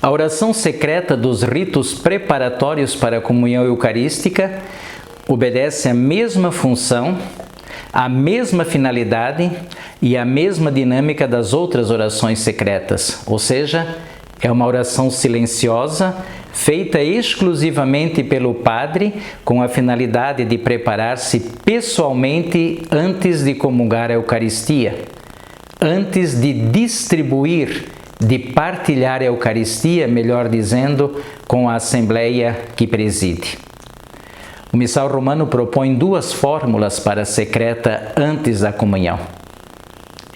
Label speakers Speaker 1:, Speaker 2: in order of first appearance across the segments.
Speaker 1: A oração secreta dos ritos preparatórios para a comunhão eucarística obedece à mesma função, à mesma finalidade e à mesma dinâmica das outras orações secretas, ou seja, é uma oração silenciosa, feita exclusivamente pelo padre, com a finalidade de preparar-se pessoalmente antes de comungar a Eucaristia, antes de distribuir, de partilhar a Eucaristia, melhor dizendo, com a Assembleia que preside. O Missal Romano propõe duas fórmulas para a secreta antes da comunhão.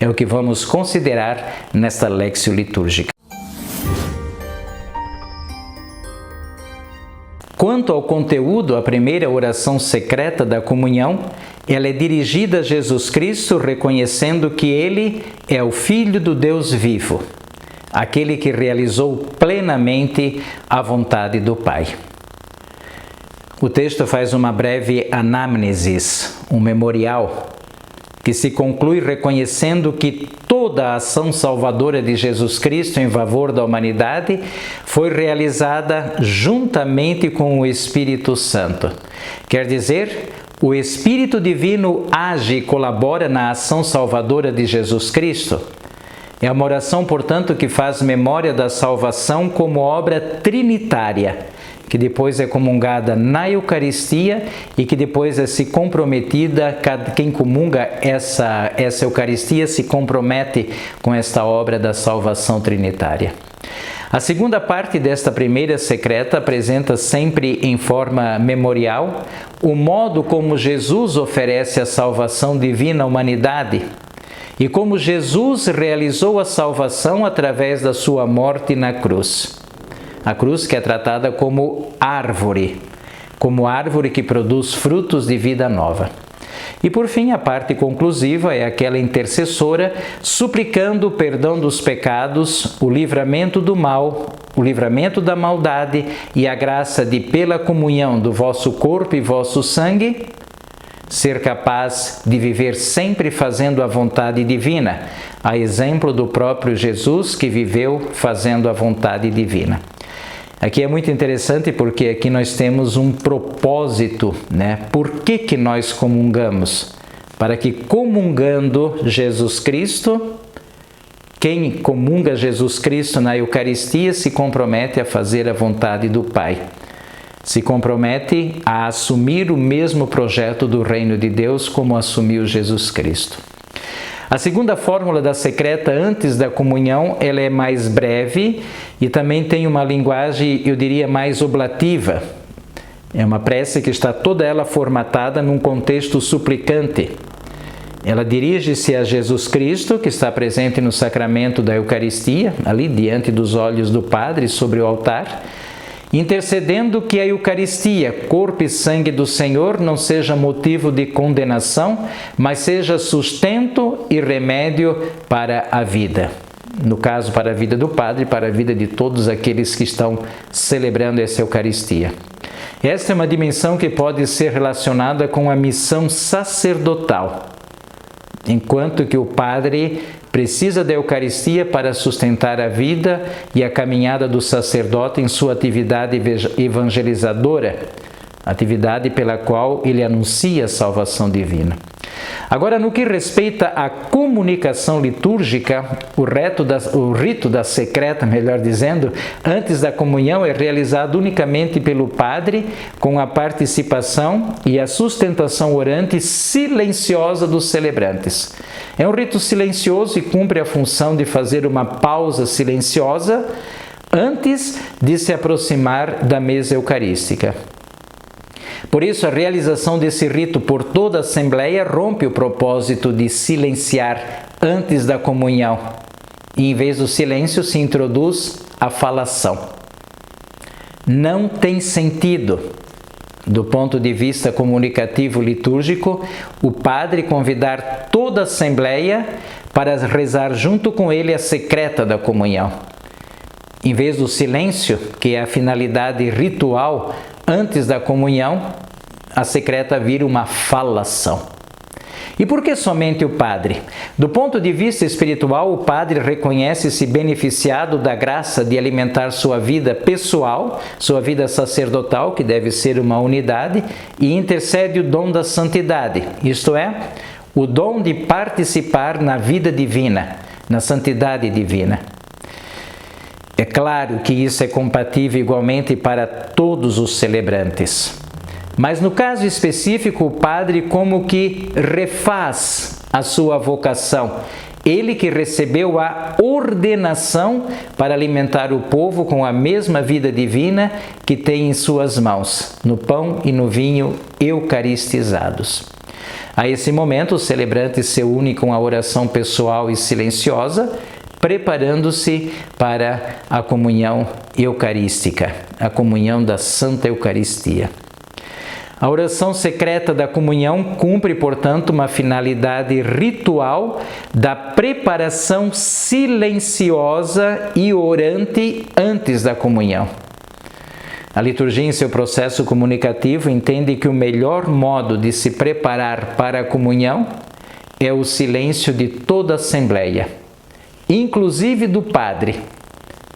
Speaker 1: É o que vamos considerar nesta Lexio Litúrgica. Quanto ao conteúdo, a primeira oração secreta da comunhão, ela é dirigida a Jesus Cristo, reconhecendo que Ele é o Filho do Deus vivo, aquele que realizou plenamente a vontade do Pai. O texto faz uma breve anamnesis, um memorial, que se conclui reconhecendo que toda a ação salvadora de Jesus Cristo em favor da humanidade foi realizada juntamente com o Espírito Santo. Quer dizer, o Espírito Divino age e colabora na ação salvadora de Jesus Cristo. É uma oração, portanto, que faz memória da salvação como obra trinitária, que depois é comungada na Eucaristia e que depois é se comprometida, quem comunga essa Eucaristia se compromete com esta obra da salvação trinitária. A segunda parte desta primeira secreta apresenta sempre em forma memorial o modo como Jesus oferece a salvação divina à humanidade e como Jesus realizou a salvação através da sua morte na cruz. A cruz que é tratada como árvore que produz frutos de vida nova. E por fim, a parte conclusiva é aquela intercessora suplicando o perdão dos pecados, o livramento do mal, o livramento da maldade e a graça de, pela comunhão do vosso corpo e vosso sangue, ser capaz de viver sempre fazendo a vontade divina, a exemplo do próprio Jesus que viveu fazendo a vontade divina. Aqui é muito interessante porque aqui nós temos um propósito, né? Por que nós comungamos? Para que comungando Jesus Cristo, quem comunga Jesus Cristo na Eucaristia se compromete a fazer a vontade do Pai. Se compromete a assumir o mesmo projeto do Reino de Deus como assumiu Jesus Cristo. A segunda fórmula da secreta antes da comunhão, ela é mais breve e também tem uma linguagem, eu diria, mais oblativa. É uma prece que está toda ela formatada num contexto suplicante. Ela dirige-se a Jesus Cristo, que está presente no sacramento da Eucaristia, ali diante dos olhos do Padre, sobre o altar, intercedendo que a Eucaristia, corpo e sangue do Senhor, não seja motivo de condenação, mas seja sustento e remédio para a vida. No caso, para a vida do Padre, para a vida de todos aqueles que estão celebrando essa Eucaristia. Esta é uma dimensão que pode ser relacionada com a missão sacerdotal, enquanto que o Padre precisa da Eucaristia para sustentar a vida e a caminhada do sacerdote em sua atividade evangelizadora, atividade pela qual ele anuncia a salvação divina. Agora, no que respeita à comunicação litúrgica, o rito da secreta, melhor dizendo, antes da comunhão é realizado unicamente pelo Padre, com a participação e a sustentação orante silenciosa dos celebrantes. É um rito silencioso e cumpre a função de fazer uma pausa silenciosa antes de se aproximar da mesa eucarística. Por isso, a realização desse rito por toda a Assembleia rompe o propósito de silenciar antes da comunhão. E, em vez do silêncio, se introduz a falação. Não tem sentido, do ponto de vista comunicativo litúrgico, o padre convidar toda a Assembleia para rezar junto com ele a secreta da comunhão. Em vez do silêncio, que é a finalidade ritual antes da comunhão, a secreta vira uma falação. E por que somente o padre? Do ponto de vista espiritual, o padre reconhece-se beneficiado da graça de alimentar sua vida pessoal, sua vida sacerdotal, que deve ser uma unidade, e intercede o dom da santidade, isto é, o dom de participar na vida divina, na santidade divina. É claro que isso é compatível igualmente para todos os celebrantes. Mas no caso específico, o padre como que refaz a sua vocação. Ele que recebeu a ordenação para alimentar o povo com a mesma vida divina que tem em suas mãos, no pão e no vinho eucaristizados. A esse momento, o celebrante se une com a oração pessoal e silenciosa, preparando-se para a comunhão eucarística, a comunhão da Santa Eucaristia. A oração secreta da comunhão cumpre, portanto, uma finalidade ritual da preparação silenciosa e orante antes da comunhão. A liturgia, em seu processo comunicativo, entende que o melhor modo de se preparar para a comunhão é o silêncio de toda a assembleia, inclusive do padre,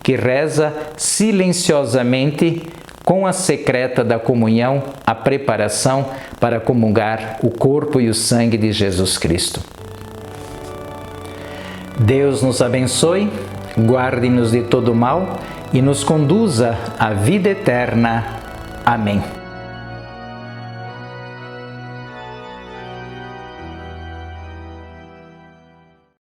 Speaker 1: que reza silenciosamente com a secreta da comunhão, a preparação para comungar o corpo e o sangue de Jesus Cristo. Deus nos abençoe, guarde-nos de todo mal e nos conduza à vida eterna. Amém.